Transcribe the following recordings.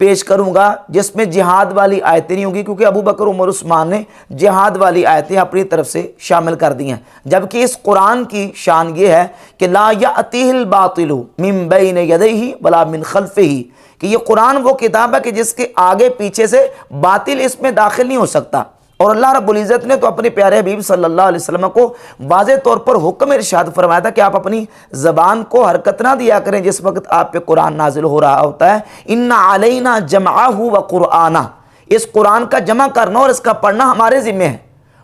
پیش کروں گا جس میں جہاد والی آیتیں نہیں ہوں گی، کیونکہ ابو بکر عمر عثمان نے جہاد والی آیتیں اپنی طرف سے شامل کر دی ہیں، جبکہ اس قرآن کی شان یہ ہے کہ لا یأتیہ الباطل من بین یدیہ ولا من خلفہ، کہ یہ قرآن وہ کتاب ہے کہ جس کے آگے پیچھے سے باطل اس میں داخل نہیں ہو سکتا۔ اور اللہ رب العزت نے تو اپنے پیارے حبیب صلی اللہ علیہ وسلم کو واضح طور پر حکم ارشاد فرمایا تھا کہ آپ اپنی زبان کو حرکت نہ دیا کریں جس وقت آپ پہ قرآن نازل ہو رہا ہوتا ہے۔ ان علینا جمعہ و قرآنہ، اس قرآن کا جمع کرنا اور اس کا پڑھنا ہمارے ذمہ ہے۔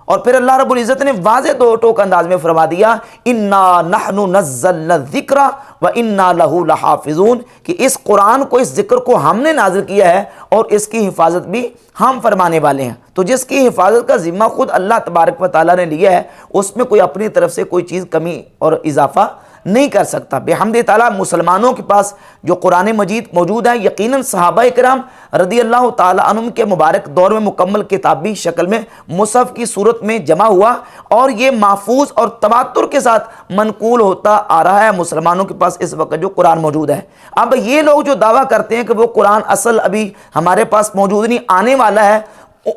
اور پھر اللہ رب العزت نے واضح دو ٹوک انداز میں فرما دیا انا نحن نزلنا الذکر و انا لہ لحافظون، کہ اس قرآن کو، اس ذکر کو ہم نے نازل کیا ہے اور اس کی حفاظت بھی ہم فرمانے والے ہیں۔ تو جس کی حفاظت کا ذمہ خود اللہ تبارک و تعالیٰ نے لیا ہے، اس میں کوئی اپنی طرف سے کوئی چیز کمی اور اضافہ نہیں کر سکتا۔ بحمد تعالیٰ مسلمانوں کے پاس جو قرآن مجید موجود ہے، یقیناً صحابہ کرام رضی اللہ تعالیٰ عنہم کے مبارک دور میں مکمل کتابی شکل میں مصحف کی صورت میں جمع ہوا، اور یہ محفوظ اور تواتر کے ساتھ منقول ہوتا آ رہا ہے مسلمانوں کے پاس اس وقت جو قرآن موجود ہے۔ اب یہ لوگ جو دعویٰ کرتے ہیں کہ وہ قرآن اصل ابھی ہمارے پاس موجود نہیں، آنے والا ہے،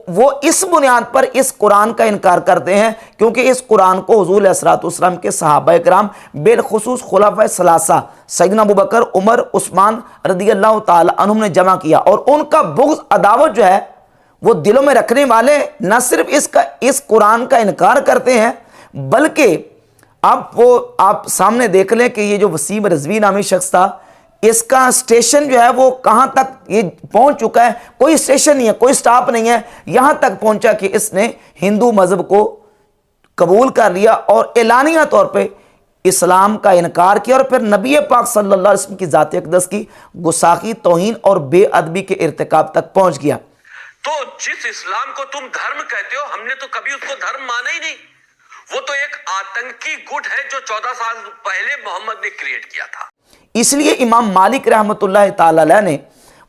وہ اس بنیاد پر اس قرآن کا انکار کرتے ہیں کیونکہ اس قرآن کو حضور علیہ الصلوۃ والسلام کے صحابہ کرام بالخصوص خلفائے ثلاثہ سیدنا ابوبکر، عمر، عثمان رضی اللہ تعالی عنہم نے جمع کیا، اور ان کا بغض، عداوت جو ہے وہ دلوں میں رکھنے والے نہ صرف اس قرآن کا انکار کرتے ہیں، بلکہ آپ سامنے دیکھ لیں کہ یہ جو وسیم رضوی نامی شخص تھا، اس کا سٹیشن جو ہے وہ کہاں تک یہ پہنچ چکا ہے، کوئی سٹیشن نہیں ہے، کوئی سٹاپ نہیں ہے، یہاں تک پہنچا کہ اس نے ہندو مذہب کو قبول کر لیا اور اعلانیہ طور پہ اسلام کا انکار کیا، اور پھر نبی پاک صلی اللہ علیہ وسلم کی ذات اقدس کی گستاخی، توہین اور بے ادبی کے ارتکاب تک پہنچ گیا۔ تو جس اسلام کو تم دھرم کہتے ہو، ہم نے تو کبھی اس کو دھرم مانا ہی نہیں، وہ تو ایک آتنکی گٹ ہے جو 14 سال پہلے محمد نے کریٹ کیا تھا۔ اس لیے امام مالک رحمۃ اللہ تعالی علیہ نے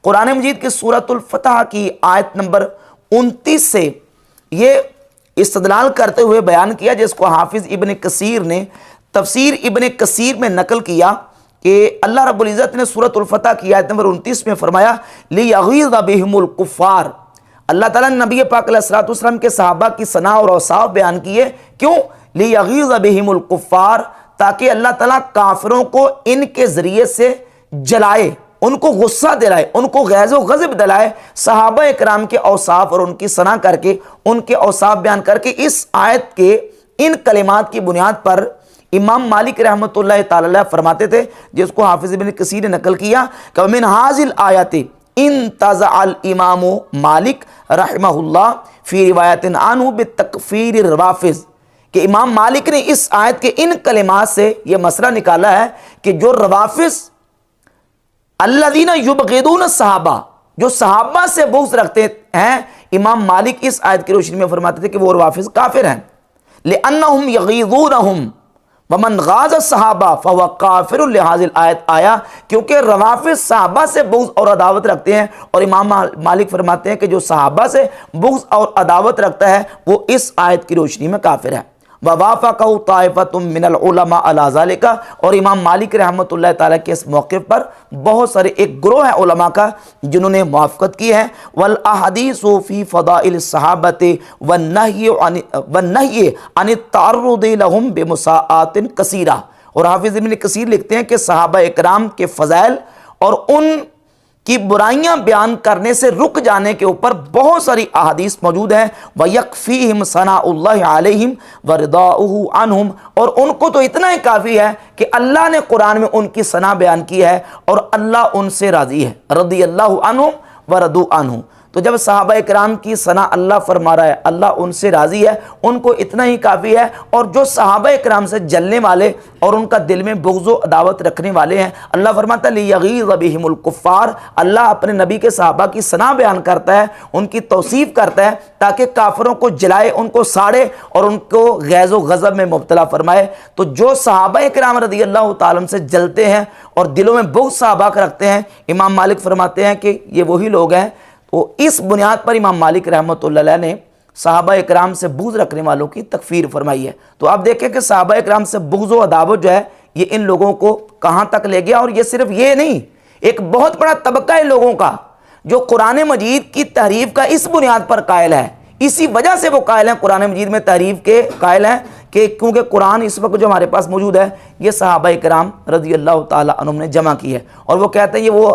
قرآن مجید کی سورۃ الفتح کی آیت نمبر 29 سے یہ استدلال کرتے ہوئے بیان کیا، جس کو حافظ ابن کثیر نے تفسیر ابن کثیر میں نقل کیا کہ اللہ رب العزت نے سورۃ الفتح کی آیت نمبر 29 میں فرمایا لِیَغِیظَ بِهِمُ الْکُفَّارِ، اللہ تعالیٰ نے نبی پاک علیہ الصلوۃ والسلام کے صحابہ کی ثنا اور اوصاف بیان کیے، کیوں؟ لِیَغِیظَ بِهِمُ الْکُفَّارِ، تاکہ اللہ تعالیٰ کافروں کو ان کے ذریعے سے جلائے، ان کو غصہ دلائے، ان کو غیظ و غضب دلائے، صحابہ اکرام کے اوصاف اور ان کی ثنا کر کے، ان کے اوصاف بیان کر کے۔ اس آیت کے ان کلمات کی بنیاد پر امام مالک رحمۃ اللہ تعالی علیہ فرماتے تھے، جس کو حافظ ابن کثیر نے نقل کیا کہ من هذه الآیات انتزع الامام مالک رحمہ اللہ فی روایت عنہ بتکفیر الروافض، کہ امام مالک نے اس آیت کے ان کلمات سے یہ مسئلہ نکالا ہے کہ جو روافض الذین یبغضون الصحابہ، جو صحابہ سے بغض رکھتے ہیں، امام مالک اس آیت کی روشنی میں فرماتے تھے کہ وہ روافض کافر ہیں، لأنہم یغیظونہم ومن غاض الصحابہ فهو کافر لہذه الآیت، آیا کیونکہ روافض صحابہ سے بغض اور عداوت رکھتے ہیں، اور امام مالک فرماتے ہیں کہ جو صحابہ سے بغض اور عداوت رکھتا ہے وہ اس آیت کی روشنی میں کافر ہے۔ وَوَافَقَهُ طَائِفَةٌ مِّنَ الْعُلَمَاءِ عَلَىٰ ذَلِكَ، اور امام مالک رحمۃ اللہ تعالیٰ کے اس موقف پر بہت سارے ایک گروہ ہے علماء کا جنہوں نے موافقت کی ہے۔ وَالْأَحَادِيثُ فِي فَضَائِلِ الصَّحَابَةِ وَالنَّهْيِ عَنِ التَّعَرُّضِ لَهُمْ بِمُسَاءَاتٍ كَثِيرَةٍ، اور حافظ ابن کثیر لکھتے ہیں کہ صحابہ اکرام کے فضائل اور ان کی برائیاں بیان کرنے سے رک جانے کے اوپر بہت ساری احادیث موجود ہیں۔ وَيَكْفِيهِمْ ثَنَاءُ اللَّهِ عَلَيْهِمْ وَرِضَاؤُهُ عَنْهُمْ، اور ان کو تو اتنا ہی کافی ہے کہ اللہ نے قرآن میں ان کی ثنا بیان کی ہے اور اللہ ان سے راضی ہے، رضی اللہ عنہم ورضوا عنہ۔ تو جب صحابہ اکرام کی ثنا اللہ فرما رہا ہے، اللہ ان سے راضی ہے، ان کو اتنا ہی کافی ہے۔ اور جو صحابہ اکرام سے جلنے والے اور ان کا دل میں بغض و عداوت رکھنے والے ہیں، اللہ فرماتا ہے لِیَغِیظَ بِهِمُ الْکُفَّارِ، اللہ اپنے نبی کے صحابہ کی ثنا بیان کرتا ہے، ان کی توصیف کرتا ہے تاکہ کافروں کو جلائے، ان کو ساڑے اور ان کو غیظ و غضب میں مبتلا فرمائے۔ تو جو صحابہ اکرام رضی اللہ تعالیٰ عنہ سے جلتے ہیں اور دلوں میں بغض صحابہ کا رکھتے ہیں، امام مالک فرماتے ہیں کہ یہ وہی لوگ ہیں۔ تو اس بنیاد پر امام مالک رحمۃ اللہ علیہ نے صحابہ اکرام سے بغض رکھنے والوں کی تکفیر فرمائی ہے۔ تو اب دیکھیں کہ صحابہ اکرام سے بغض و عداوت جو ہے یہ ان لوگوں کو کہاں تک لے گیا، اور یہ صرف یہ نہیں، ایک بہت بڑا طبقہ ہے لوگوں کا جو قرآن مجید کی تحریف کا اس بنیاد پر قائل ہے، اسی وجہ سے وہ قائل ہیں قرآن مجید میں تحریف کے قائل ہیں کہ کیونکہ قرآن اس وقت جو ہمارے پاس موجود ہے یہ صحابہ کرام رضی اللہ تعالیٰ عنہم نے جمع کی ہے، اور وہ کہتے ہیں یہ وہ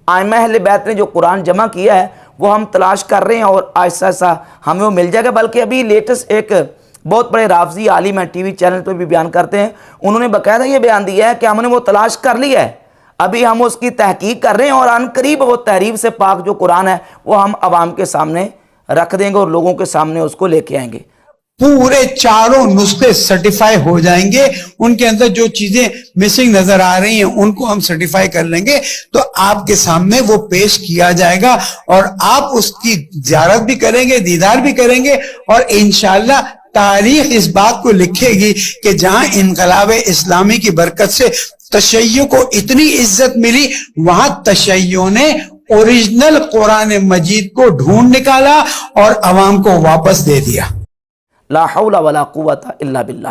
ائمہ اہل بیت نے جو قرآن جمع کیا ہے وہ ہم تلاش کر رہے ہیں اور آہستہ آہستہ ہمیں وہ مل جائے گا۔ بلکہ ابھی لیٹسٹ ایک بہت بڑے رافضی عالم ہیں، ٹی وی چینل پہ بھی بیان کرتے ہیں، انہوں نے باقاعدہ یہ بیان دیا ہے کہ ہم نے وہ تلاش کر لی ہے، ابھی ہم اس کی تحقیق کر رہے ہیں اور ان قریب وہ تحریف سے پاک جو قرآن ہے وہ ہم عوام کے سامنے رکھ دیں گے اور لوگوں کے سامنے اس کو لے کے آئیں گے۔ پورے چاروں نسخے سرٹیفائی ہو جائیں گے، ان کے اندر جو چیزیں مسنگ نظر آ رہی ہیں ان کو ہم سرٹیفائی کر لیں گے، تو آپ کے سامنے وہ پیش کیا جائے گا اور آپ اس کی زیارت بھی کریں گے، دیدار بھی کریں گے، اور انشاءاللہ تاریخ اس بات کو لکھے گی کہ جہاں انقلاب اسلامی کی برکت سے تشیع کو اتنی عزت ملی، وہاں تشیع نے اوریجنل قرآن مجید کو ڈھونڈ نکالا اور عوام کو واپس دے دیا۔ لا حول ولا قوت الا باللہ۔